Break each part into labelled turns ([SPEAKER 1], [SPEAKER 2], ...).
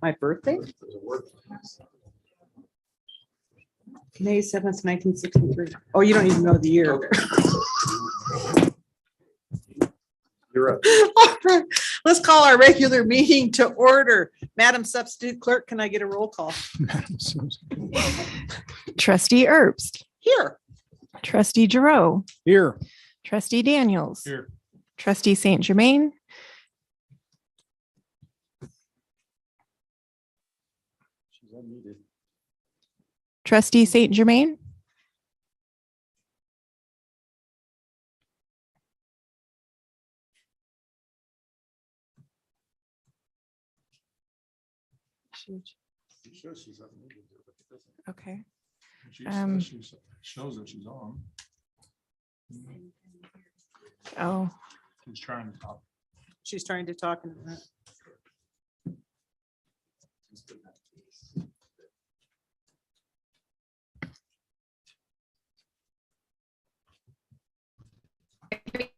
[SPEAKER 1] My birthday? May 7th, 1963. Oh, you don't even know the year.
[SPEAKER 2] You're up.
[SPEAKER 1] All right, let's call our regular meeting to order. Madam Substitute Clerk, can I get a roll call?
[SPEAKER 3] Trustee Herbst,
[SPEAKER 1] Here.
[SPEAKER 3] Trustee Giroux,
[SPEAKER 2] Here.
[SPEAKER 3] Trustee Daniels,
[SPEAKER 2] Here.
[SPEAKER 3] Trustee Saint Germain,
[SPEAKER 2] She's unmuted.
[SPEAKER 3] Trustee Saint Germain,
[SPEAKER 2] She shows she's unmuted, but it doesn't.
[SPEAKER 3] okay.
[SPEAKER 2] She shows that she's on.
[SPEAKER 3] Oh,
[SPEAKER 2] She's trying to talk.
[SPEAKER 1] She's trying to talk.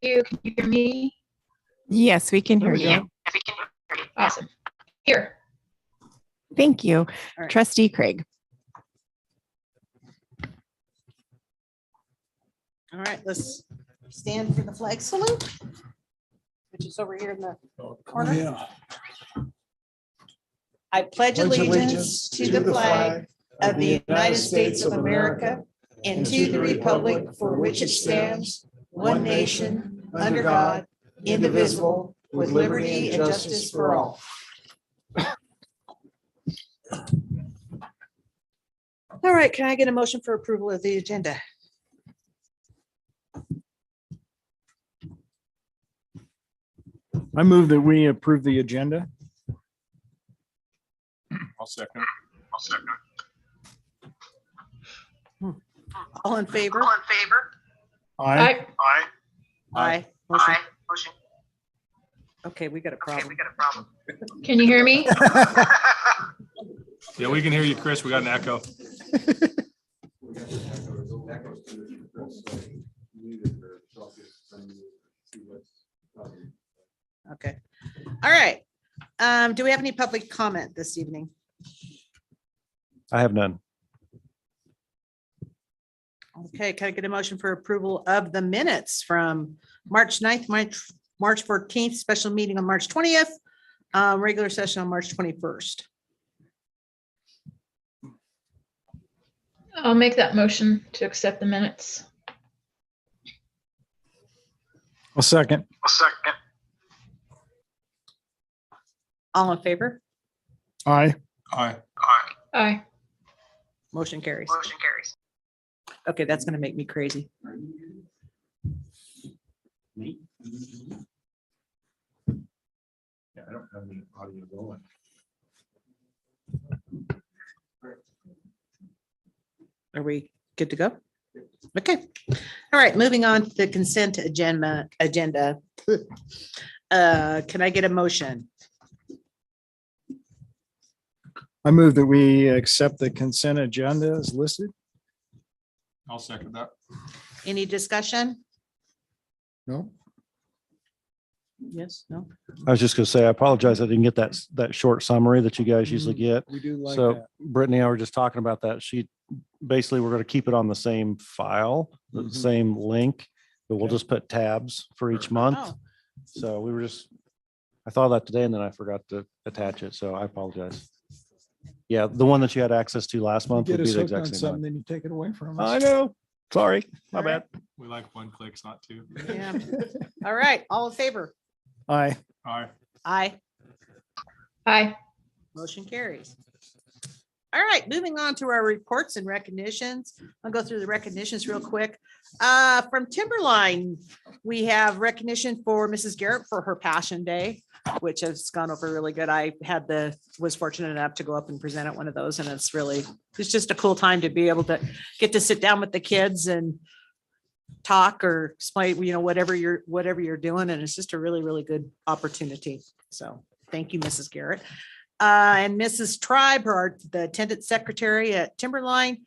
[SPEAKER 4] You can you hear me?
[SPEAKER 3] yes, we can hear
[SPEAKER 4] Yeah.
[SPEAKER 3] you.
[SPEAKER 4] Awesome. Here.
[SPEAKER 3] Thank you.
[SPEAKER 1] right.
[SPEAKER 3] Trustee Craig.
[SPEAKER 1] All right, let's stand for the flag salute, which is over here in the corner.
[SPEAKER 2] Yeah.
[SPEAKER 1] I pledge allegiance to the flag of the United States of America and to the republic for which it stands, one nation, under God, indivisible, with liberty and justice for all. All right, can I get a motion for approval of the agenda?
[SPEAKER 5] I move that we approve the agenda.
[SPEAKER 2] I'll second.
[SPEAKER 1] All in favor?
[SPEAKER 5] Aye.
[SPEAKER 1] Aye. Motion. Okay, we got a problem.
[SPEAKER 4] Can you hear me?
[SPEAKER 2] Yeah, we can hear you, Chris. We got an echo.
[SPEAKER 1] Okay. All right. Do we have any public comment this evening?
[SPEAKER 6] I have none.
[SPEAKER 1] Okay, can I get a motion for approval of the minutes from March 9th, March 14th, special meeting on March 20th, regular session on March 21st?
[SPEAKER 4] I'll make that motion to accept the minutes.
[SPEAKER 5] A second.
[SPEAKER 1] All in favor?
[SPEAKER 5] Aye.
[SPEAKER 2] Aye.
[SPEAKER 4] Aye.
[SPEAKER 1] Motion carries. Okay, that's gonna make me crazy.
[SPEAKER 2] Yeah, I don't have any audio going.
[SPEAKER 1] Are we good to go? Okay. All right, moving on to the consent agenda. Can I get a motion?
[SPEAKER 5] I move that we accept the consent agenda as listed.
[SPEAKER 2] I'll second that.
[SPEAKER 1] Any discussion?
[SPEAKER 5] No.
[SPEAKER 1] Yes, no?
[SPEAKER 6] I was just gonna say, I apologize. I didn't get that short summary that you guys usually get.
[SPEAKER 5] We do like
[SPEAKER 6] So
[SPEAKER 5] that.
[SPEAKER 6] Brittany and I were just talking about that. Basically, we're gonna keep it on the same file, the
[SPEAKER 5] Mhm.
[SPEAKER 6] same link, but we'll
[SPEAKER 5] Okay.
[SPEAKER 6] just put tabs for each month.
[SPEAKER 1] Oh,
[SPEAKER 6] So I thought of that today and then I forgot to attach it. So I apologize. Yeah, the one that you had access to last
[SPEAKER 5] You
[SPEAKER 6] month
[SPEAKER 5] get
[SPEAKER 6] would be
[SPEAKER 5] us
[SPEAKER 6] the
[SPEAKER 5] hooked on
[SPEAKER 6] exact same
[SPEAKER 5] something,
[SPEAKER 6] one.
[SPEAKER 5] then you take it away from
[SPEAKER 6] I
[SPEAKER 5] us.
[SPEAKER 6] know. Sorry, my
[SPEAKER 1] All right.
[SPEAKER 6] bad.
[SPEAKER 2] We like one clicks, not two.
[SPEAKER 1] yeah. All right, all in favor?
[SPEAKER 5] Aye.
[SPEAKER 2] Aye.
[SPEAKER 1] Aye.
[SPEAKER 4] Aye.
[SPEAKER 1] Motion carries. All right, moving on to our reports and recognitions. I'll go through the recognitions real quick. From Timberline, we have recognition for Mrs. Garrett for her Passion Day, which has gone over really good. I was fortunate enough to go up and present at one of those, and it's just a cool time to be able to get to sit down with the kids and talk or explain, whatever you're doing. And it's just a really, really good opportunity. So thank you, Mrs. Garrett. And Mrs. Tribe, the attendant secretary at Timberline,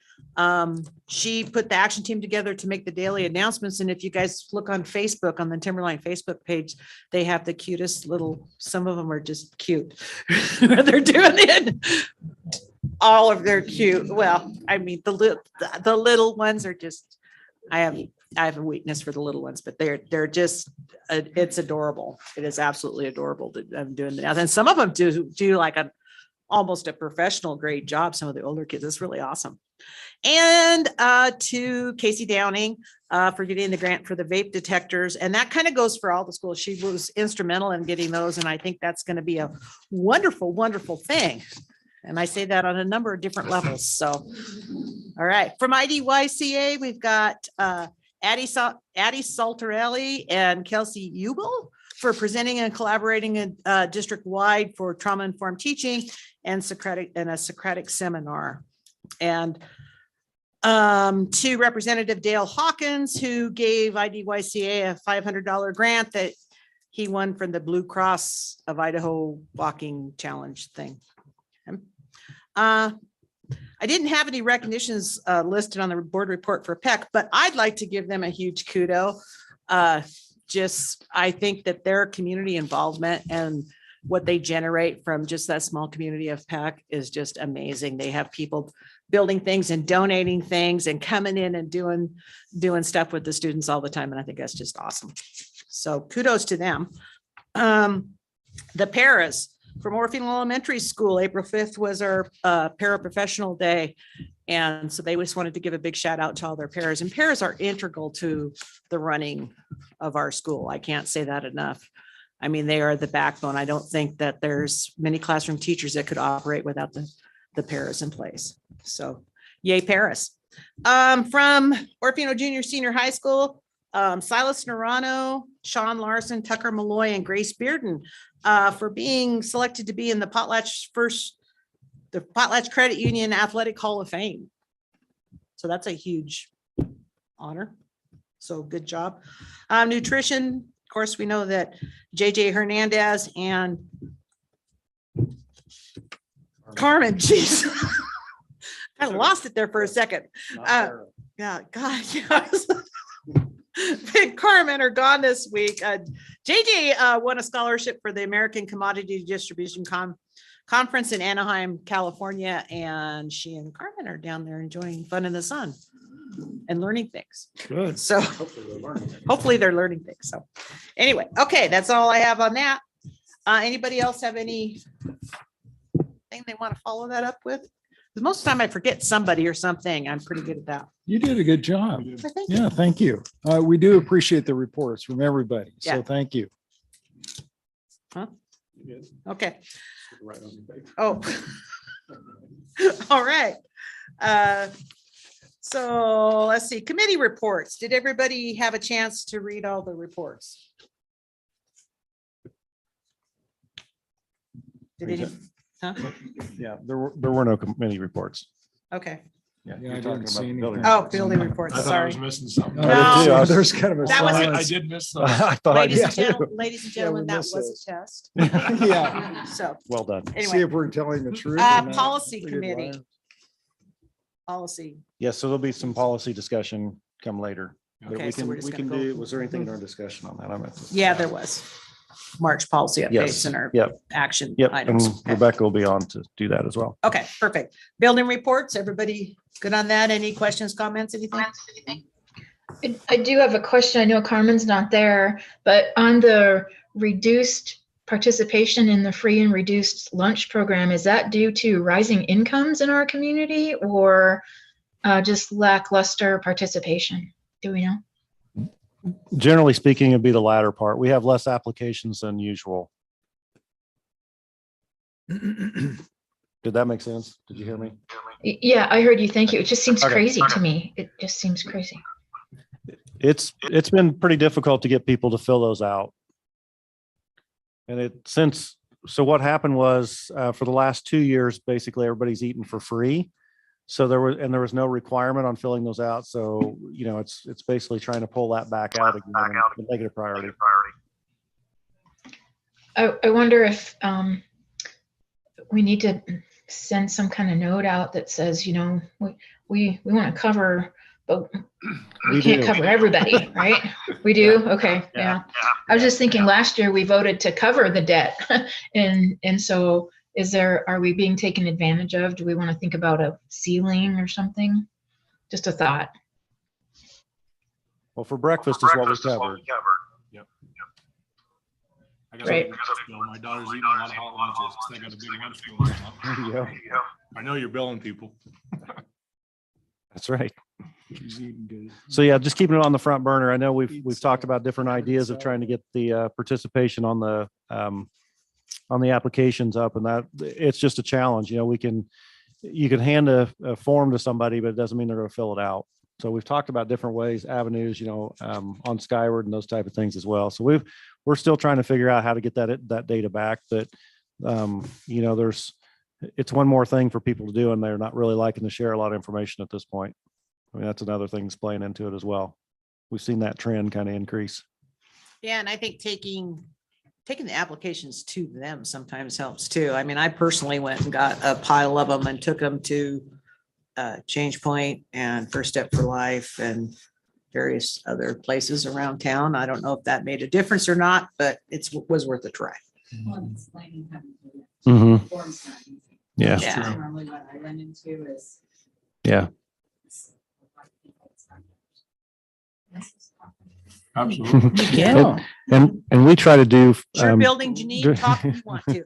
[SPEAKER 1] she put the action team together to make the daily announcements. And if you guys look on Facebook, on the Timberline Facebook page, they have the cutest little, some of them are just cute. They're doing it. All of their cute. Well, I mean, the little ones are just, I have a weakness for the little ones, but they're just, it's adorable. It is absolutely adorable that I'm doing that. And some of them do like almost a professional grade job. Some of the older kids, it's really awesome. And to Casey Downing for getting the grant for the vape detectors. And that kind of goes for all the schools. She was instrumental in getting those. And I think that's going to be a wonderful, wonderful thing. And I say that on a number of different levels. So, all right. From IDYCA, we've got Addie Saltarelli and Kelsey Ubel for presenting and collaborating district-wide for trauma-informed teaching and a Socratic seminar. And to Representative Dale Hawkins, who gave IDYCA a $500 grant that he won from the Blue Cross of Idaho walking challenge thing. I didn't have any recognitions listed on the board report for PEC, but I'd like to give them a huge kudo. I think that their community involvement and what they generate from just that small community of PEC is just amazing. They have people building things and donating things and coming in and doing stuff with the students all the time. And I think that's just awesome. So kudos to them. The paras from Orofino Elementary School, April 5th was our paraprofessional day. And so they just wanted to give a big shout out to all their paras, and paras are integral to the running of our school. I can't say that enough. I mean, they are the backbone. I don't think that there's many classroom teachers that could operate without the paras in place. So yay, paras. From Orofino Junior Senior High School, Silas Narano, Sean Larson, Tucker Malloy, and Grace Bearden for being selected to be in the Potlatch Credit Union Athletic Hall of Fame. So that's a huge honor. So good job. Nutrition, of course, we know that JJ Hernandez and Carmen, geez. I lost it there for a second. Yeah, God, yeah. Carmen are gone this week. JJ won a scholarship for the American Commodity Distribution Conference in Anaheim, California, and she and Carmen are down there enjoying fun in the sun and learning things.
[SPEAKER 5] Good.
[SPEAKER 1] So hopefully they're learning things. So anyway, okay, that's all I have on that. Anybody else have anything they want to follow that up with? Because most of the time I forget somebody or something. I'm pretty good at that.
[SPEAKER 5] You did a good job.
[SPEAKER 1] So thank
[SPEAKER 5] Yeah, thank you. We do appreciate the reports from everybody. So
[SPEAKER 1] Yeah.
[SPEAKER 5] thank you.
[SPEAKER 1] you. Okay.
[SPEAKER 2] Right on your paper.
[SPEAKER 1] Oh. All right. So let's see, committee reports. Did everybody have a chance to read all the reports? Did any? Huh?
[SPEAKER 6] Yeah, there were no committee reports.
[SPEAKER 1] Okay.
[SPEAKER 5] Yeah, I
[SPEAKER 6] you're
[SPEAKER 5] didn't
[SPEAKER 6] talking
[SPEAKER 5] see
[SPEAKER 6] about
[SPEAKER 5] anything.
[SPEAKER 6] building.
[SPEAKER 1] Oh, building reports,
[SPEAKER 2] I thought I
[SPEAKER 1] sorry.
[SPEAKER 2] was missing something.
[SPEAKER 5] No,
[SPEAKER 1] No.
[SPEAKER 5] I did too. There's kind of a
[SPEAKER 1] That was-
[SPEAKER 2] I
[SPEAKER 5] silence.
[SPEAKER 2] did miss some.
[SPEAKER 6] I thought I
[SPEAKER 1] Ladies and
[SPEAKER 6] did too.
[SPEAKER 1] gentlemen, ladies and gentlemen, that
[SPEAKER 5] missed
[SPEAKER 1] was
[SPEAKER 5] those.
[SPEAKER 1] a test.
[SPEAKER 5] Yeah.
[SPEAKER 1] So
[SPEAKER 6] Well done.
[SPEAKER 5] See
[SPEAKER 1] anyway,
[SPEAKER 5] if we're telling the truth. or not.
[SPEAKER 1] policy
[SPEAKER 5] We're good
[SPEAKER 1] committee.
[SPEAKER 5] liars.
[SPEAKER 1] Policy.
[SPEAKER 6] Yes, so there'll be some policy discussion come later. But
[SPEAKER 1] Okay,
[SPEAKER 6] we
[SPEAKER 1] so
[SPEAKER 6] can,
[SPEAKER 1] we're just
[SPEAKER 6] we
[SPEAKER 1] gonna
[SPEAKER 6] can
[SPEAKER 1] go-
[SPEAKER 6] do, was there anything in our discussion on that? I meant to-
[SPEAKER 1] Yeah, there was. March policy updates
[SPEAKER 6] Yes,
[SPEAKER 1] and our
[SPEAKER 6] yep,
[SPEAKER 1] action
[SPEAKER 6] yep. And
[SPEAKER 1] items. Okay.
[SPEAKER 6] Rebecca will be on to do that as well.
[SPEAKER 1] Okay, perfect. Building reports, everybody good on that? Any questions, comments, anything?
[SPEAKER 4] I do have a question. I know Carmen's not there, but on the reduced participation in the free and reduced lunch program, is that due to rising incomes in our community or just lackluster participation? Do we know?
[SPEAKER 6] Generally speaking, it'd be the latter part. We have less applications than usual. Did that make sense? Did you hear me?
[SPEAKER 4] Yeah, I heard you. Thank you. It just seems
[SPEAKER 6] Okay.
[SPEAKER 4] crazy to me. It just seems crazy.
[SPEAKER 6] It's been pretty difficult to get people to fill those out. And so what happened was for the last 2 years, basically everybody's eaten for free. So there was no requirement on filling those out. So, it's basically trying to pull that back out again and make it a priority.
[SPEAKER 4] I wonder if we need to send some kind of note out that says, you know, we want to cover, but we
[SPEAKER 6] We
[SPEAKER 4] can't
[SPEAKER 6] do.
[SPEAKER 4] cover everybody, right? We do? Okay, yeah. I was just thinking last year we voted to cover the debt. And so are we being taken advantage of? Do we want to think about a ceiling or something? Just a thought.
[SPEAKER 6] Well, for breakfast is what we covered.
[SPEAKER 2] I got
[SPEAKER 4] Right.
[SPEAKER 2] my daughter's eating a lot of hot lunches because they got a big lunch going on.
[SPEAKER 6] Yeah,
[SPEAKER 2] I know you're billing people.
[SPEAKER 6] that's right.
[SPEAKER 5] She's eating good.
[SPEAKER 6] So yeah, just keeping it on the front burner. I know we've talked about different ideas of trying to get the participation on the applications up, and that it's just a challenge. You know, you can hand a form to somebody, but it doesn't mean they're going to fill it out. So we've talked about different ways, avenues, you know, on Skyward and those type of things as well. So we're still trying to figure out how to get that data back. But you know, it's one more thing for people to do, and they're not really liking to share a lot of information at this point. I mean, that's another thing that's playing into it as well. We've seen that trend kind of increase.
[SPEAKER 1] Yeah, and I think taking the applications to them sometimes helps too. I mean, I personally went and got a pile of them and took them to Change Point and First Step for Life and various other places around town. I don't know if that made a difference or not, but it was worth a try.
[SPEAKER 6] Mm-hmm.
[SPEAKER 1] Yeah.
[SPEAKER 6] Yeah.
[SPEAKER 7] Normally what I run into is.
[SPEAKER 6] Yeah.
[SPEAKER 2] Absolutely.
[SPEAKER 5] Yeah.
[SPEAKER 6] And we try to do.
[SPEAKER 1] Sure, building Janine, talk if you want to.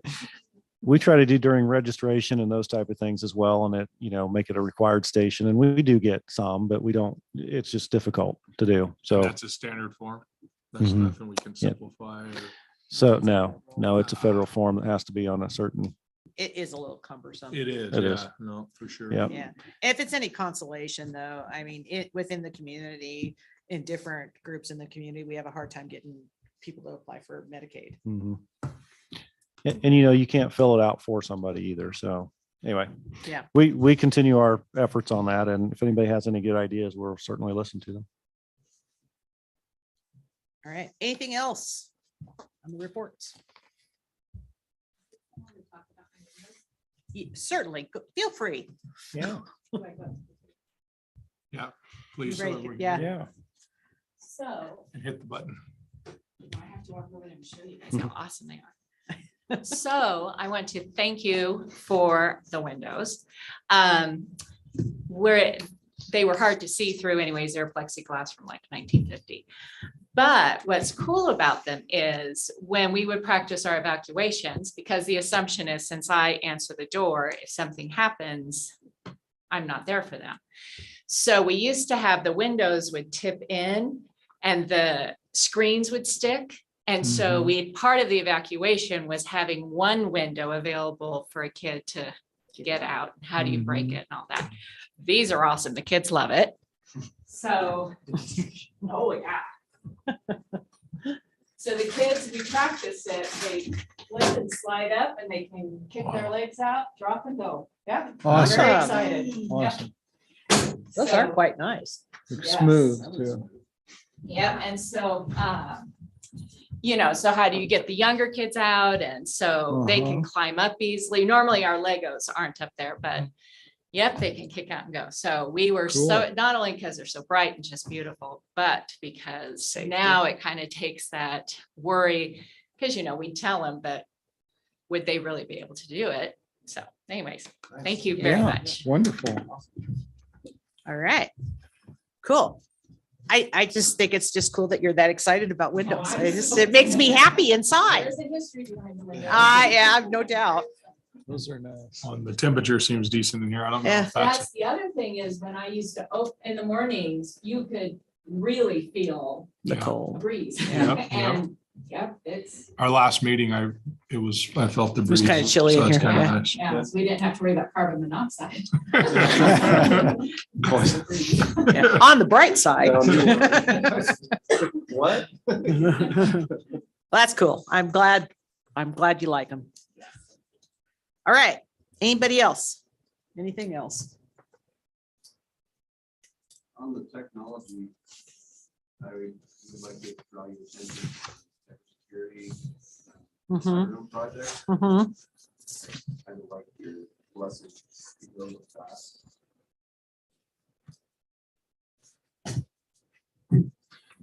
[SPEAKER 6] We try to do during registration and those type of things as well, and you know, make it a required station. And we do get some, but we don't, it's just difficult to do. So,
[SPEAKER 2] That's a standard form. That's
[SPEAKER 6] Mhm.
[SPEAKER 2] nothing we can simplify.
[SPEAKER 6] so no, it's a federal form that has to be on a certain,
[SPEAKER 1] It is a little cumbersome.
[SPEAKER 2] It is.
[SPEAKER 6] It is.
[SPEAKER 2] Yeah, no, for sure.
[SPEAKER 6] Yeah.
[SPEAKER 1] Yeah. If it's any consolation though, I mean, within the community, in different groups in the community, we have a hard time getting people to apply for Medicaid.
[SPEAKER 6] Mhm. And you know, you can't fill it out for somebody either. So anyway,
[SPEAKER 1] Yeah.
[SPEAKER 6] we continue our efforts on that. And if anybody has any good ideas, we'll certainly listen to them.
[SPEAKER 1] All right. Anything else on the reports? Certainly. Feel free.
[SPEAKER 5] Yeah.
[SPEAKER 2] Please.
[SPEAKER 1] Right,
[SPEAKER 2] so we can-
[SPEAKER 1] yeah.
[SPEAKER 5] Yeah.
[SPEAKER 7] So
[SPEAKER 2] And hit the button.
[SPEAKER 7] I have to walk over there and show you guys how awesome they are. So I want to thank you for the windows. They were hard to see through anyways. They're plexiglass from like 1950. But what's cool about them is when we would practice our evacuations, because the assumption is since I answer the door, if something happens, I'm not there for them. So we used to have the windows would tip in and the screens would stick. And so part of the evacuation was having one window available for a kid to get out. How do you break it and all that? These are awesome. The kids love it. So, oh yeah. So the kids, we practice it, they flip and slide up and they can kick their legs out, drop and go. Yeah.
[SPEAKER 5] Awesome.
[SPEAKER 7] Very excited.
[SPEAKER 5] Awesome.
[SPEAKER 1] Those
[SPEAKER 7] So-
[SPEAKER 1] are quite nice.
[SPEAKER 5] Looks
[SPEAKER 7] Yes.
[SPEAKER 5] smooth too.
[SPEAKER 7] Yep, and so, you know, so how do you get the younger kids out? And so they can climb up easily. Normally our Legos aren't up there, but yep, they can kick out and go. So we were so, not only because they're so bright and just beautiful, but because
[SPEAKER 1] Safety.
[SPEAKER 7] now it kind of takes that worry, because, you know, we tell them, but would they really be able to do it? So anyways, thank you very
[SPEAKER 5] Yeah,
[SPEAKER 7] much.
[SPEAKER 5] Wonderful.
[SPEAKER 1] All right. Cool. I just think it's just cool that you're that excited about windows. It makes me happy inside.
[SPEAKER 7] There's a history behind the window.
[SPEAKER 1] I have no doubt.
[SPEAKER 5] Those are nice.
[SPEAKER 2] The temperature seems decent in here. I don't know
[SPEAKER 1] Yeah.
[SPEAKER 2] if that's,
[SPEAKER 7] That's the other thing is when I used to open in the mornings, you could really feel
[SPEAKER 1] The
[SPEAKER 2] Yeah.
[SPEAKER 7] a
[SPEAKER 1] cold.
[SPEAKER 7] breeze.
[SPEAKER 2] Yep, yep.
[SPEAKER 7] And yep, it's,
[SPEAKER 2] our last meeting, I felt the
[SPEAKER 1] It was
[SPEAKER 2] breeze.
[SPEAKER 1] kinda chilly
[SPEAKER 2] so
[SPEAKER 1] in
[SPEAKER 2] it's
[SPEAKER 1] here,
[SPEAKER 2] kinda
[SPEAKER 1] yeah.
[SPEAKER 2] nice.
[SPEAKER 7] yeah, so we didn't have to worry about carbon monoxide.
[SPEAKER 1] Yeah. On the bright side.
[SPEAKER 8] What?
[SPEAKER 1] That's cool. I'm glad you like them. All right. Anybody else? Anything else?
[SPEAKER 8] On the technology, I would like to draw your attention to security
[SPEAKER 1] Mhm.
[SPEAKER 8] room project.
[SPEAKER 1] Mhm.
[SPEAKER 8] I would like your blessing to go with that.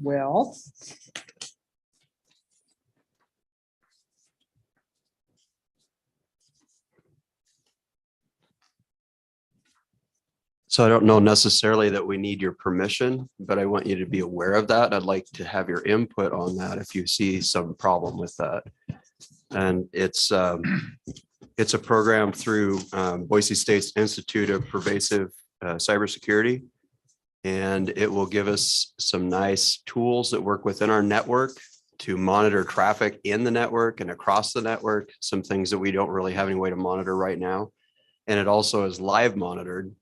[SPEAKER 1] Well,
[SPEAKER 9] So I don't know necessarily that we need your permission, but I want you to be aware of that. I'd like to have your input on that if you see some problem with that. And it's a program through Boise State's Institute of Pervasive Cybersecurity. And it will give us some nice tools that work within our network to monitor traffic in the network and across the network, some things that we don't really have any way to monitor right now. And it also is live monitored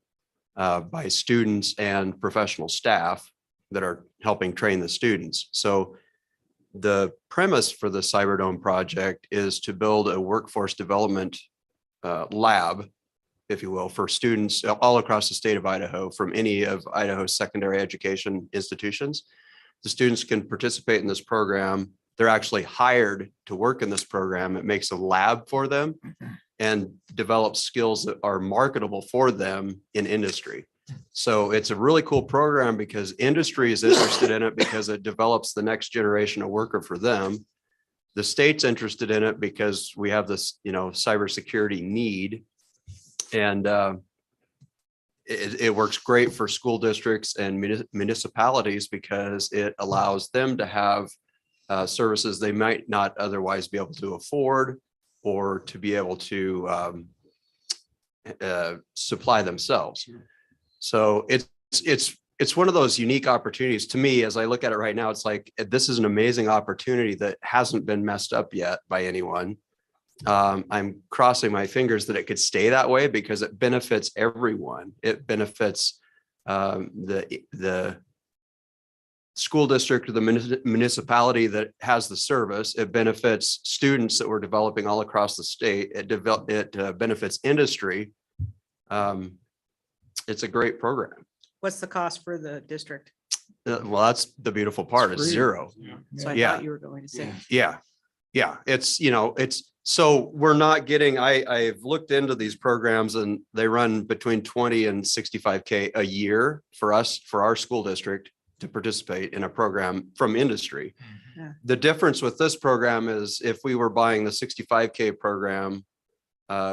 [SPEAKER 9] by students and professional staff that are helping train the students. So the premise for the Cyberdome project is to build a workforce development lab, if you will, for students all across the state of Idaho from any of Idaho's secondary education institutions. The students can participate in this program. They're actually hired to work in this program. It makes a lab for them and develops skills that are marketable for them in industry. So it's a really cool program because industry is interested in it because it develops the next generation of worker for them. The state's interested in it because we have this, cybersecurity need. And it works great for school districts and municipalities because it allows them to have services they might not otherwise be able to afford or to be able to supply themselves. So it's one of those unique opportunities to me. As I look at it right now, it's like, this is an amazing opportunity that hasn't been messed up yet by anyone. I'm crossing my fingers that it could stay that way because it benefits everyone. It benefits the school district or the municipality that has the service. It benefits students that we're developing all across the state. It benefits industry. It's a great program.
[SPEAKER 1] what's the cost for the district?
[SPEAKER 9] Well, that's the beautiful part. It's
[SPEAKER 5] free.
[SPEAKER 9] zero.
[SPEAKER 1] So I
[SPEAKER 9] Yeah.
[SPEAKER 1] thought you were going to say.
[SPEAKER 9] Yeah. So we're not getting, I've looked into these programs and they run between 20 and 65K a year for us, for our school district to participate in a program from industry.
[SPEAKER 1] Yeah.
[SPEAKER 9] The difference with this program is if we were buying the 65K program,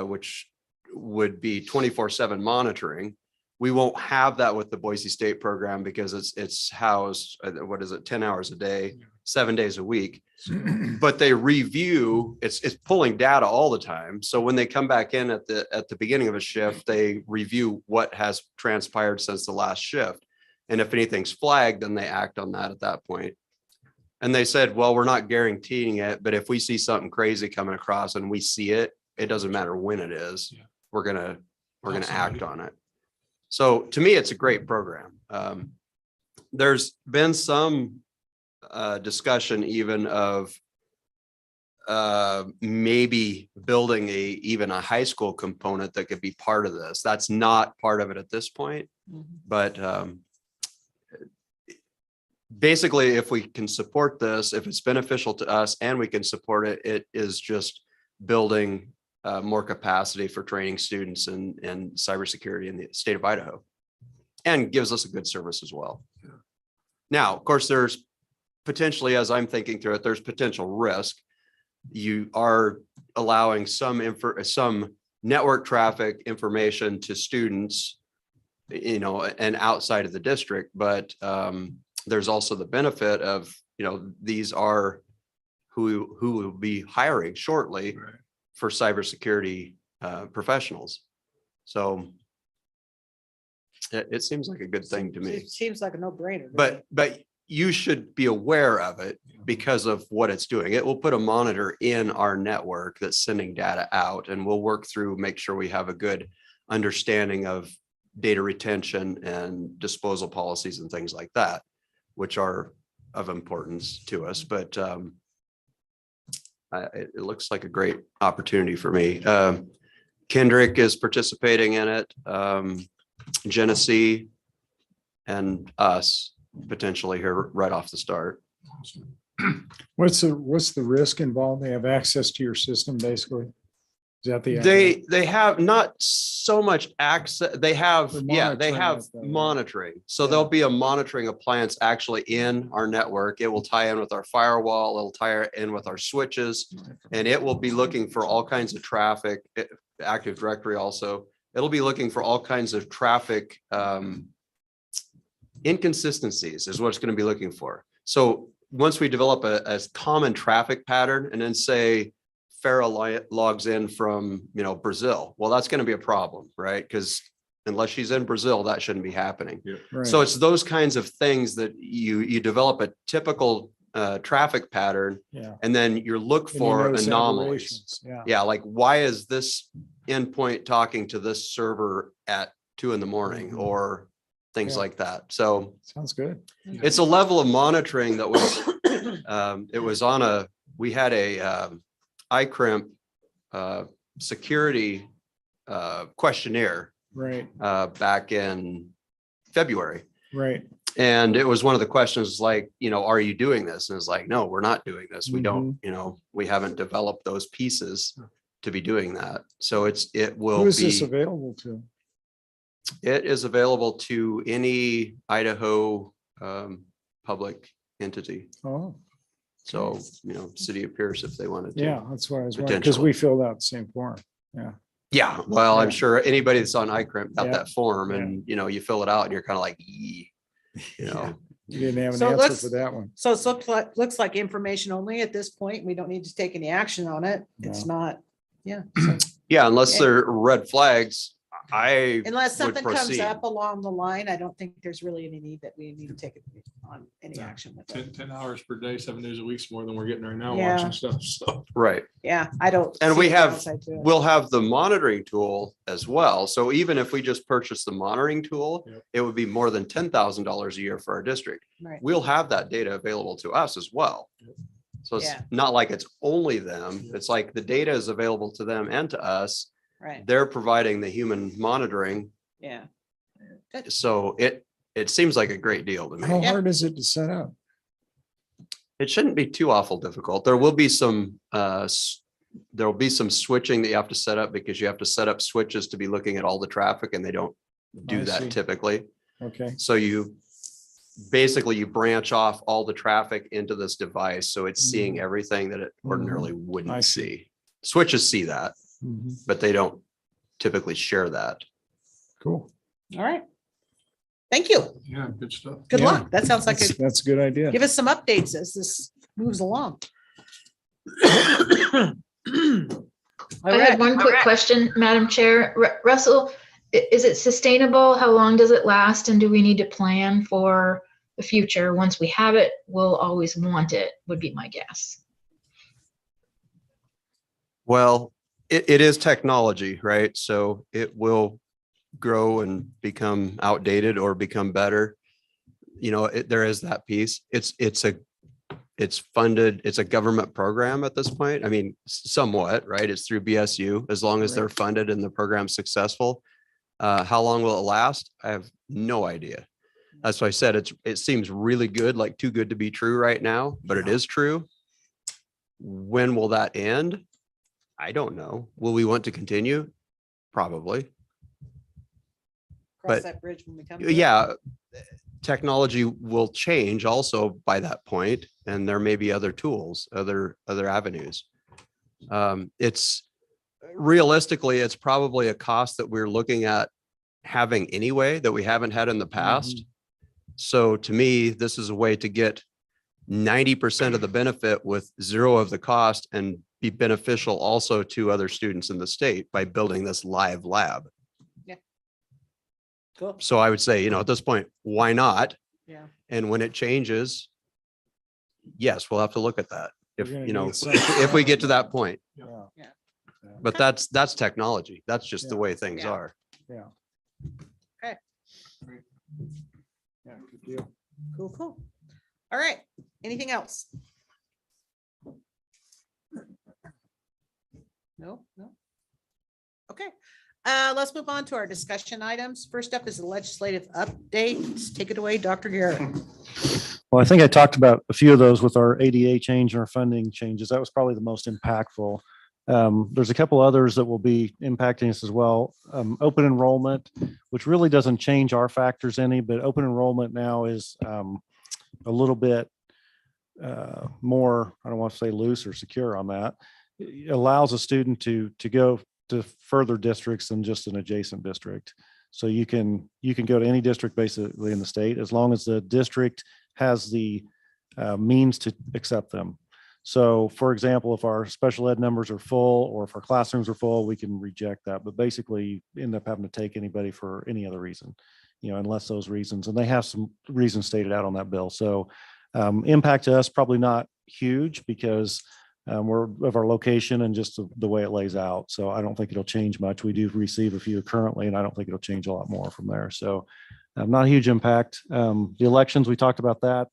[SPEAKER 9] which would be 24/7 monitoring, we won't have that with the Boise State program because it's housed, 10 hours a day, 7 days a week. But they review, it's pulling data all the time. So when they come back in at the beginning of a shift, they review what has transpired since the last shift. And if anything's flagged, then they act on that at that point. And they said, well, we're not guaranteeing it, but if we see something crazy coming across and we see it, it doesn't matter when it is, we're gonna act on it. So to me, it's a great program. There's been some discussion even of maybe building even a high school component that could be part of this. That's not part of it at this point, but basically, if we can support this, if it's beneficial to us and we can support it, it is just building more capacity for training students in cybersecurity in the state of Idaho, and gives us a good service as well. Now, of course, there's potentially, as I'm thinking through it, there's potential risk. You are allowing some network traffic information to students, and outside of the district, but there's also the benefit of, these are who will be hiring shortly for cybersecurity professionals. So it seems like a good thing to me.
[SPEAKER 1] It seems like a no-brainer.
[SPEAKER 9] But you should be aware of it because of what it's doing. It will put a monitor in our network that's sending data out, and we'll work through, make sure we have a good understanding of data retention and disposal policies and things like that, which are of importance to us. But it looks like a great opportunity for me. Kendrick is participating in it, Genesee, and us potentially here right off the start.
[SPEAKER 5] What's the risk involved? They have access to your system, basically. Is that the?
[SPEAKER 9] They have not so much access. They have,
[SPEAKER 5] They're
[SPEAKER 9] they
[SPEAKER 5] monitoring
[SPEAKER 9] have
[SPEAKER 5] it, though, right?
[SPEAKER 9] monitoring. So
[SPEAKER 5] Yeah.
[SPEAKER 9] there'll be a monitoring appliance actually in our network. It will tie in with our firewall. It'll tie in with our switches. And it will be looking for all kinds of traffic, Active Directory also. It'll be looking for all kinds of traffic inconsistencies is what it's going to be looking for. So once we develop a common traffic pattern and then say Farrah logs in from, Brazil, well, that's going to be a problem, right? Because unless she's in Brazil, that shouldn't be happening.
[SPEAKER 5] Right.
[SPEAKER 9] So it's those kinds of things that you develop a typical traffic pattern,
[SPEAKER 5] Yeah.
[SPEAKER 9] and then you look
[SPEAKER 5] And you
[SPEAKER 9] for
[SPEAKER 5] notice
[SPEAKER 9] anomalies.
[SPEAKER 5] aberrations. Yeah.
[SPEAKER 9] Yeah, like why is this endpoint talking to this server at 2 a.m.
[SPEAKER 5] Mhm.
[SPEAKER 9] or things
[SPEAKER 5] Yeah.
[SPEAKER 9] like that? So
[SPEAKER 5] Sounds good.
[SPEAKER 9] it's a level of monitoring that was, it was on we had a ICRIMP security questionnaire
[SPEAKER 5] Right.
[SPEAKER 9] back in February.
[SPEAKER 5] Right.
[SPEAKER 9] And it was one of the questions like, are you doing this? And it's like, no, we're not doing this. We don't, we haven't developed those pieces to be doing that. So it will
[SPEAKER 5] Who is this
[SPEAKER 9] be,
[SPEAKER 5] available to?
[SPEAKER 9] it is available to any Idaho public entity.
[SPEAKER 5] Oh,
[SPEAKER 9] So, City of Pierce, if they wanted to.
[SPEAKER 5] yeah, that's what I was wondering, because we filled out the same form. Yeah.
[SPEAKER 9] Yeah, well, I'm
[SPEAKER 5] Yeah.
[SPEAKER 9] sure anybody that's on ICRIMP got
[SPEAKER 5] Yeah.
[SPEAKER 9] that form and, you fill it out and you're kind of like, "Yee,"
[SPEAKER 5] You didn't have an
[SPEAKER 1] So
[SPEAKER 5] answer
[SPEAKER 1] let's-
[SPEAKER 5] for that one.
[SPEAKER 1] So it looks like information only at this point. We don't need to take any action on it. It's not, yeah. so-
[SPEAKER 9] Yeah, unless
[SPEAKER 1] Yeah.
[SPEAKER 9] they're red flags, I
[SPEAKER 1] Unless
[SPEAKER 9] would
[SPEAKER 1] something comes
[SPEAKER 9] proceed.
[SPEAKER 1] up along the line, I don't think there's really any need that we need to take on any
[SPEAKER 2] Yeah.
[SPEAKER 1] action with it.
[SPEAKER 2] 10 hours per day, 7 days a week is more than we're getting right now
[SPEAKER 1] Yeah.
[SPEAKER 2] watching stuff. So
[SPEAKER 9] Right.
[SPEAKER 1] Yeah, I don't.
[SPEAKER 9] And
[SPEAKER 1] see
[SPEAKER 9] we
[SPEAKER 1] a
[SPEAKER 9] have,
[SPEAKER 1] downside to it.
[SPEAKER 9] we'll have the monitoring tool as well. So even if we just purchase the monitoring tool,
[SPEAKER 2] Yep.
[SPEAKER 9] it would be more than $10,000 a year for our district.
[SPEAKER 1] Right.
[SPEAKER 9] We'll have that data available to us as well. So it's
[SPEAKER 1] Yeah.
[SPEAKER 9] not like it's only them. It's like the data is available to them and to us.
[SPEAKER 1] Right,
[SPEAKER 9] They're providing the human monitoring.
[SPEAKER 1] yeah.
[SPEAKER 9] So it seems like a great deal to
[SPEAKER 5] How
[SPEAKER 9] me.
[SPEAKER 1] Yeah.
[SPEAKER 5] hard is it to set up?
[SPEAKER 9] It shouldn't be too awful difficult. There will be some there will be some switching that you have to set up because you have to set up switches to be looking at all the traffic and they don't do
[SPEAKER 5] I
[SPEAKER 9] that
[SPEAKER 5] see.
[SPEAKER 9] typically.
[SPEAKER 5] Okay.
[SPEAKER 9] So you branch off all the traffic into this device. So it's seeing everything that it ordinarily
[SPEAKER 5] I
[SPEAKER 9] wouldn't
[SPEAKER 5] see.
[SPEAKER 9] see. Switches see that,
[SPEAKER 5] Mhm.
[SPEAKER 9] but they don't typically share that.
[SPEAKER 5] Cool.
[SPEAKER 1] All right. Thank you.
[SPEAKER 2] yeah, good stuff.
[SPEAKER 1] Good
[SPEAKER 5] Yeah.
[SPEAKER 1] luck. That sounds like
[SPEAKER 5] That's a good idea.
[SPEAKER 1] give us some updates as this moves along.
[SPEAKER 4] I had one quick question, Madam Chair. Russell, is it sustainable? How long does it last? And do we need to plan for the future? Once we have it, we'll always want it, would be my guess.
[SPEAKER 9] Well, it is technology, right? So it will grow and become outdated or become better. There is that piece. It's funded, it's a government program at this point. I mean, somewhat, right? It's through BSU, as long as they're funded and the program's successful. How long will it last? I have no idea. That's why I said it seems really good, like too good to be true right now, but it is true. When will that end? I don't know. Will we want to continue? Probably.
[SPEAKER 1] Cross
[SPEAKER 9] But-
[SPEAKER 1] that bridge when we come. to it.
[SPEAKER 9] Yeah, technology will change also by that point, and there may be other tools, other avenues. It's realistically, it's probably a cost that we're looking at having anyway that we haven't had in the past. So to me, this is a way to get 90% of the benefit with 0 of the cost and be beneficial also to other students in the state by building this live lab.
[SPEAKER 1] Cool.
[SPEAKER 9] So I would say, at this point, why not?
[SPEAKER 1] Yeah.
[SPEAKER 9] And when it changes, yes, we'll have to look at that. If,
[SPEAKER 5] We're gonna need some-
[SPEAKER 9] if we get to that point,
[SPEAKER 5] Yeah.
[SPEAKER 9] but that's technology. That's just the
[SPEAKER 5] Yeah.
[SPEAKER 9] way things
[SPEAKER 1] Yeah.
[SPEAKER 9] are.
[SPEAKER 5] Yeah.
[SPEAKER 1] Okay.
[SPEAKER 5] Yeah, good deal.
[SPEAKER 1] Cool. All right. Anything else? No. Okay. Let's move on to our discussion items. First up is the legislative updates. Take it away, Dr. Garrett.
[SPEAKER 6] Well, I think I talked about a few of those with our ADA change and our funding changes. That was probably the most impactful. There's a couple others that will be impacting us as well. Open enrollment, which really doesn't change our factors any, but open enrollment now is a little bit more, I don't want to say loose or secure on that. It allows a student to go to further districts than just an adjacent district. So you can go to any district basically in the state, as long as the district has the means to accept them. So for example, if our special ed numbers are full or if our classrooms are full, we can reject that. But basically you end up having to take anybody for any other reason, unless those reasons, and they have some reasons stated out on that bill. So impact to us, probably not huge because we're of our location and just the way it lays out. So I don't think it'll change much. We do receive a few currently, and I don't think it'll change a lot more from there. So not a huge impact. The elections, we talked about that.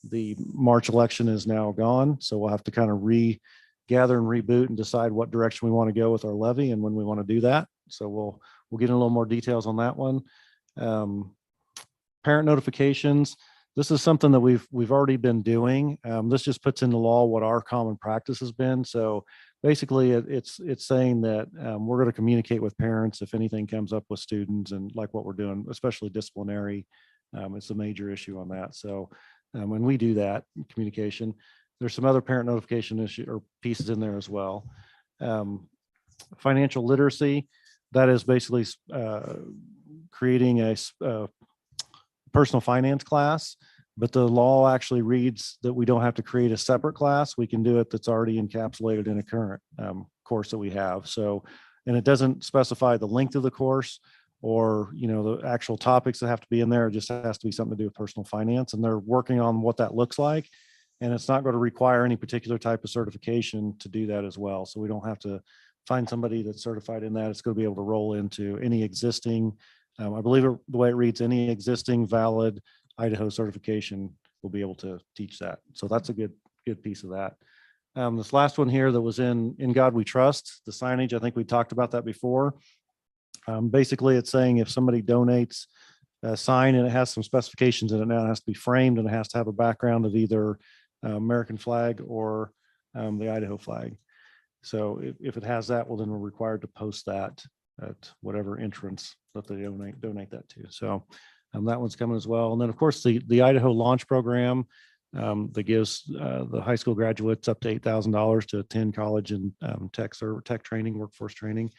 [SPEAKER 6] The March election is now gone. So we'll have to kind of regather and reboot and decide what direction we want to go with our levy and when we want to do that. So we'll get in a little more details on that one. Parent notifications. This is something that we've already been doing. This just puts into law what our common practice has been. So basically it's saying that we're going to communicate with parents if anything comes up with students, and like what we're doing, especially disciplinary, it's a major issue on that. So when we do that communication, there's some other parent notification issue or pieces in there as well. Financial literacy, that is basically creating a personal finance class, but the law actually reads that we don't have to create a separate class. We can do it that's already encapsulated in a current course that we have. So, and it doesn't specify the length of the course or, the actual topics that have to be in there. It just has to be something to do with personal finance, and they're working on what that looks like. And it's not going to require any particular type of certification to do that as well. So we don't have to find somebody that's certified in that. It's going to be able to roll into any existing, I believe the way it reads, any existing valid Idaho certification will be able to teach that. So that's a good piece of that. This last one here that was in God We Trust, the signage, I think we talked about that before. Basically, it's saying if somebody donates a sign and it has some specifications in it now, it has to be framed and it has to have a background of either American flag or the Idaho flag. So if it has that, well, then we're required to post that at whatever entrance that they donate that to. So that one's coming as well. And then of course the Idaho launch program that gives the high school graduates up to $8,000 to attend college and tech training, workforce training.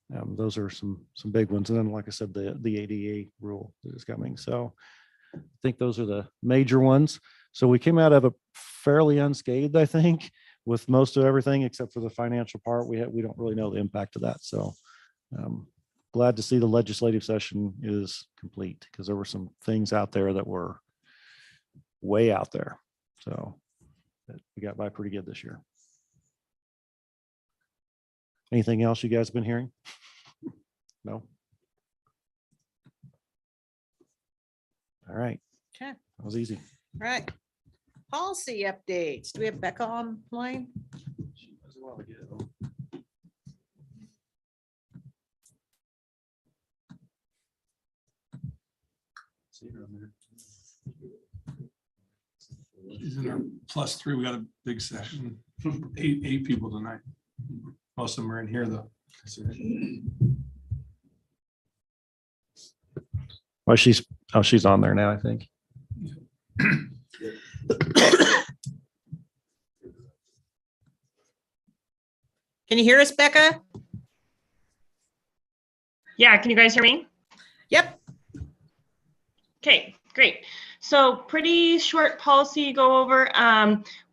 [SPEAKER 6] Those are some big ones. And then, like I said, the ADA rule that is coming. So I think those are the major ones. So we came out of it fairly unscathed, I think, with most of everything except for the financial part. We don't really know the impact of that. So glad to see the legislative session is complete, because there were some things out there that were way out there. So we got by pretty good this year. Anything else you guys have been hearing? No? All right.
[SPEAKER 1] Okay.
[SPEAKER 6] That was easy.
[SPEAKER 1] All right. Policy updates. Do we have Becca online?
[SPEAKER 2] She's in our +3. We got a big session. Eight people tonight. Most of them are in here though.
[SPEAKER 6] Well, she's on there now, I think.
[SPEAKER 1] Can you hear us, Becca?
[SPEAKER 10] Yeah, can you guys hear me?
[SPEAKER 1] Yep.
[SPEAKER 10] Okay, great. So pretty short policy go over.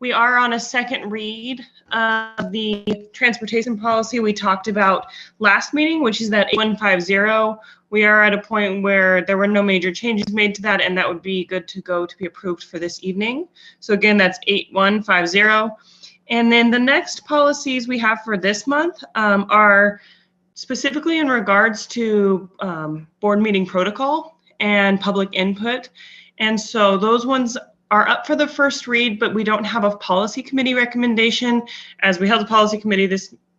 [SPEAKER 10] We are on a second read of the transportation policy we talked about last meeting, which is that 8150. We are at a point where there were no major changes made to that, and that would be good to go to be approved for this evening. So again, that's 8150. And then the next policies we have for this month are specifically in regards to board meeting protocol and public input. And so those ones are up for the first read, but we don't have a policy committee recommendation, as we held a policy committee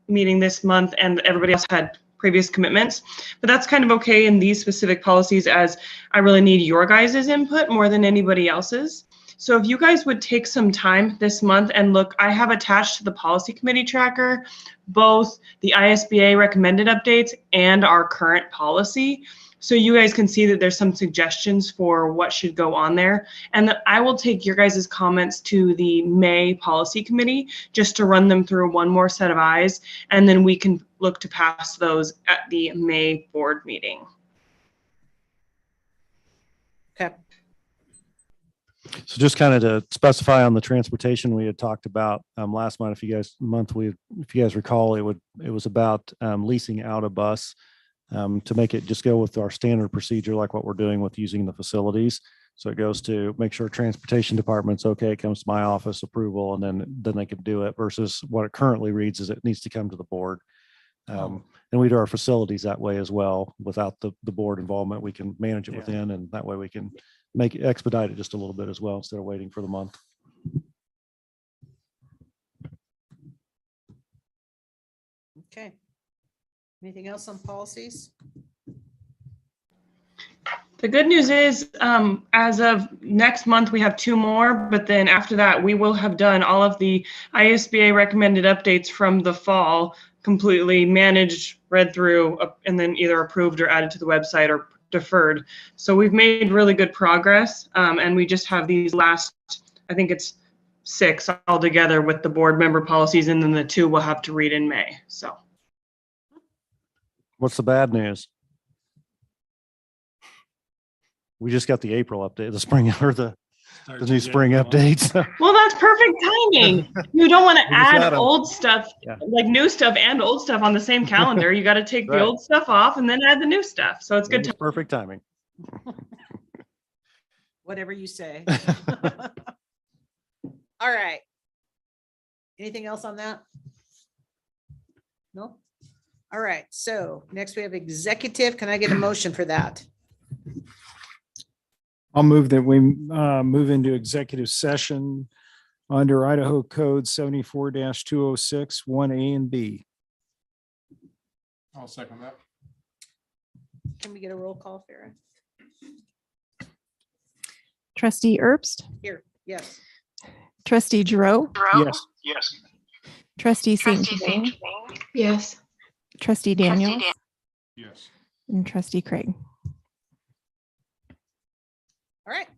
[SPEAKER 10] meeting this month and everybody else had previous commitments. But that's kind of okay in these specific policies, as I really need your guys' input more than anybody else's. So if you guys would take some time this month and look, I have attached to the policy committee tracker both the ISBA recommended updates and our current policy. So you guys can see that there's some suggestions for what should go on there. And that I will take your guys' comments to the May policy committee just to run them through one more set of eyes. And then we can look to pass those at the May board meeting.
[SPEAKER 1] Okay.
[SPEAKER 6] So just kind of to specify on the transportation we had talked about last month, if you guys recall, it was about leasing out a bus to make it just go with our standard procedure, like what we're doing with using the facilities. So it goes to make sure transportation department's okay, it comes to my office approval, and then they can do it, versus what it currently reads is it needs to come to the board. And we do our facilities that way as well. Without the board involvement, we can manage it within, and that way we can expedite it just a little bit as well, instead of waiting for the month.
[SPEAKER 1] Okay. Anything else on policies?
[SPEAKER 10] The good news is, as of next month, we have 2 more, but then after that, we will have done all of the ISBA recommended updates from the fall, completely managed, read through, and then either approved or added to the website or deferred. So we've made really good progress, and we just have these last, I think it's 6 altogether with the board member policies, and then the 2 we'll have to read in May. So.
[SPEAKER 6] What's the bad news? We just got the April update, the spring or the new spring updates.
[SPEAKER 10] Well, that's perfect timing. You don't want to
[SPEAKER 6] We just got
[SPEAKER 10] add
[SPEAKER 6] 'em.
[SPEAKER 10] old stuff,
[SPEAKER 6] Yeah.
[SPEAKER 10] like new stuff and old stuff on the same calendar. You got to take
[SPEAKER 6] Right.
[SPEAKER 10] the old stuff off and then add the new stuff. So it's good.
[SPEAKER 6] It's perfect timing.
[SPEAKER 1] Whatever you say. All right. Anything else on that? No? All right. So next we have executive. Can I get a motion for that?
[SPEAKER 5] I'll move that we move into executive session under Idaho Code 74-206, 1A and B.
[SPEAKER 2] I'll second that.
[SPEAKER 1] Can we get a roll call, Farah?
[SPEAKER 3] Trustee Herbst,
[SPEAKER 1] Here, yes.
[SPEAKER 3] trustee Giroux,
[SPEAKER 5] Yes.
[SPEAKER 3] trustee St. Germain,
[SPEAKER 4] Yes.
[SPEAKER 3] trustee Daniels,
[SPEAKER 2] Yes.
[SPEAKER 3] and trustee Craig.
[SPEAKER 1] All right.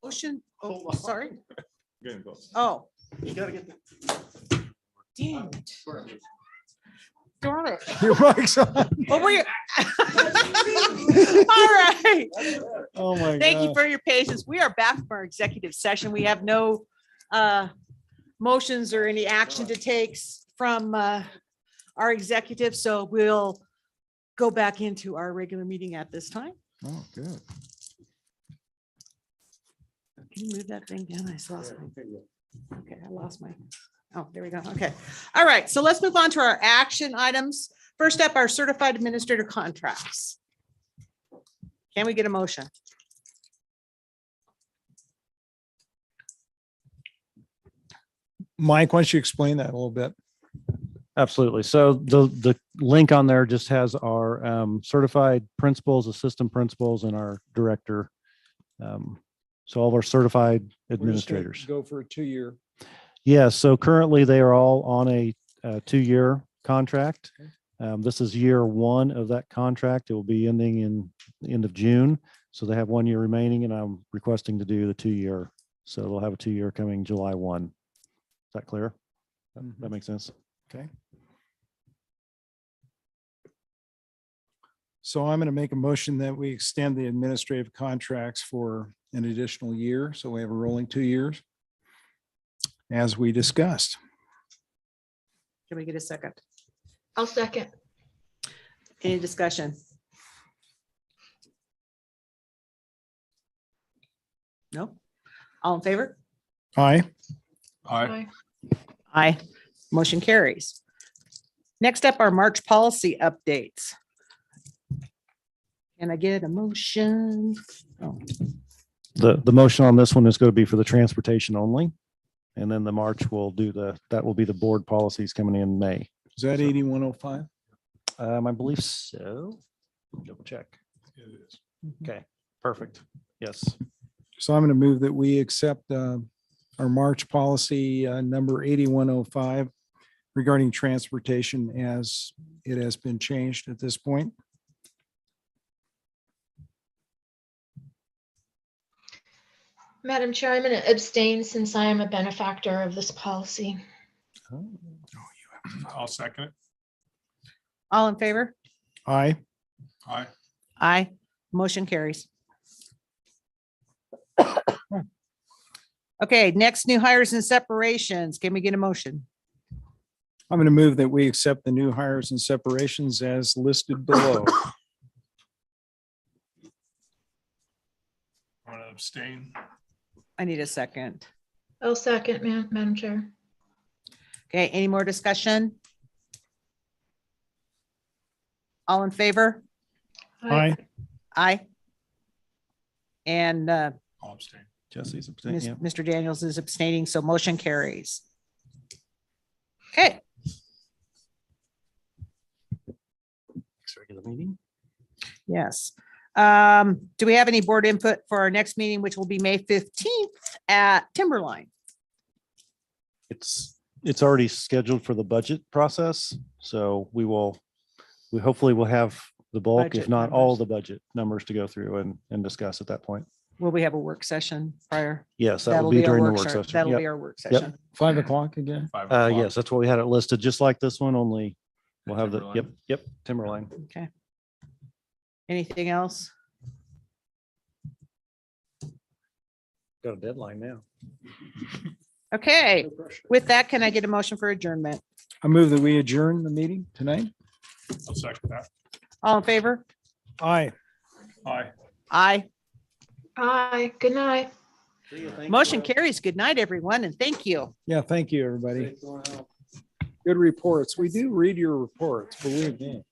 [SPEAKER 1] motion. Oh, sorry.
[SPEAKER 2] Getting close.
[SPEAKER 1] Oh,
[SPEAKER 6] You gotta get.
[SPEAKER 1] damn it. Darn it.
[SPEAKER 5] Your mic's on.
[SPEAKER 1] Well, we're. All right.
[SPEAKER 5] Oh, my God.
[SPEAKER 1] Thank you for your patience. We are back from our executive session. We have no motions or any action to take from our executive, so we'll go back into our regular meeting at this time.
[SPEAKER 5] Oh, good.
[SPEAKER 1] Can you move that thing down? I just lost my. Okay, I lost my. Oh, there we go. Okay. All right. So let's move on to our action items. First up, our certified administrator contracts. Can we get a motion?
[SPEAKER 5] Mike, why don't you explain that a little bit?
[SPEAKER 6] Absolutely. So the link on there just has our certified principals, assistant principals, and our director. So all of our certified
[SPEAKER 5] We're just gonna
[SPEAKER 6] administrators.
[SPEAKER 5] Go for a 2-year.
[SPEAKER 6] Yeah, so currently they are all on a 2-year contract. This is year 1 of that contract. It will be ending in the end of June. So they have 1 year remaining, and I'm requesting to do the 2-year. So they'll have a 2-year coming July 1. Is that clear? That makes sense?
[SPEAKER 5] Okay. So I'm going to make a motion that we extend the administrative contracts for an additional year. So we have a rolling 2 years, as we discussed.
[SPEAKER 1] Can we get a second?
[SPEAKER 4] I'll second.
[SPEAKER 1] Any discussion? No? All in favor?
[SPEAKER 5] Aye.
[SPEAKER 2] Aye.
[SPEAKER 1] Aye. Motion carries. Next up, our March policy updates. Can I get a motion? Oh,
[SPEAKER 6] The motion on this one is going to be for the transportation only. And then the March will do that will be the board policies coming in May.
[SPEAKER 5] Is that 8105?
[SPEAKER 6] I believe so. Double check.
[SPEAKER 2] It is.
[SPEAKER 6] Okay, perfect. Yes.
[SPEAKER 5] So I'm going to move that we accept our March policy number 8105 regarding transportation as it has been changed at this point.
[SPEAKER 4] Madam Chair, I'm going to abstain since I am a benefactor of this policy.
[SPEAKER 2] I'll second it.
[SPEAKER 1] all in favor?
[SPEAKER 5] Aye.
[SPEAKER 2] Aye.
[SPEAKER 1] Aye. Motion carries. Okay, next, new hires and separations. Can we get a motion?
[SPEAKER 5] I'm going to move that we accept the new hires and separations as listed below.
[SPEAKER 2] I'm gonna abstain.
[SPEAKER 1] I need a second.
[SPEAKER 4] I'll second, Madam Chair.
[SPEAKER 1] Okay, any more discussion? All in favor?
[SPEAKER 5] Aye.
[SPEAKER 1] Aye. And
[SPEAKER 2] I'll abstain.
[SPEAKER 6] Jesse's abstaining. Yeah.
[SPEAKER 1] Mr. Daniels is abstaining, so motion carries. Okay,
[SPEAKER 6] Next regular meeting.
[SPEAKER 1] yes. Do we have any board input for our next meeting, which will be May 15th at Timberline?
[SPEAKER 6] It's already scheduled for the budget process. So we hopefully will have the bulk,
[SPEAKER 1] Budget
[SPEAKER 6] if not all
[SPEAKER 1] numbers.
[SPEAKER 6] the budget numbers to go through and discuss at that point.
[SPEAKER 1] Will we have a work session prior?
[SPEAKER 6] Yes, that
[SPEAKER 1] That'll
[SPEAKER 6] will be
[SPEAKER 1] our
[SPEAKER 6] during the work
[SPEAKER 1] session.
[SPEAKER 6] session.
[SPEAKER 1] That'll
[SPEAKER 6] Yep.
[SPEAKER 1] be our work
[SPEAKER 6] Yep.
[SPEAKER 1] session.
[SPEAKER 5] 5 o'clock again.
[SPEAKER 2] 5 o'clock.
[SPEAKER 6] Yes, that's what we had it listed, just like this one, only we'll have the,
[SPEAKER 2] Timberline.
[SPEAKER 6] yep, Timberline.
[SPEAKER 1] Okay. Anything else?
[SPEAKER 6] Got a deadline now.
[SPEAKER 1] Okay, with that, can I get a motion for adjournment?
[SPEAKER 5] I move that we adjourn the meeting tonight.
[SPEAKER 2] I'll second that.
[SPEAKER 1] All in favor?
[SPEAKER 5] Aye.
[SPEAKER 2] Aye.
[SPEAKER 1] Aye.
[SPEAKER 4] Aye, good night.
[SPEAKER 1] Motion carries. Good night, everyone, and thank you.
[SPEAKER 5] Yeah, thank you, everybody. Good reports. We do read your reports, believe me.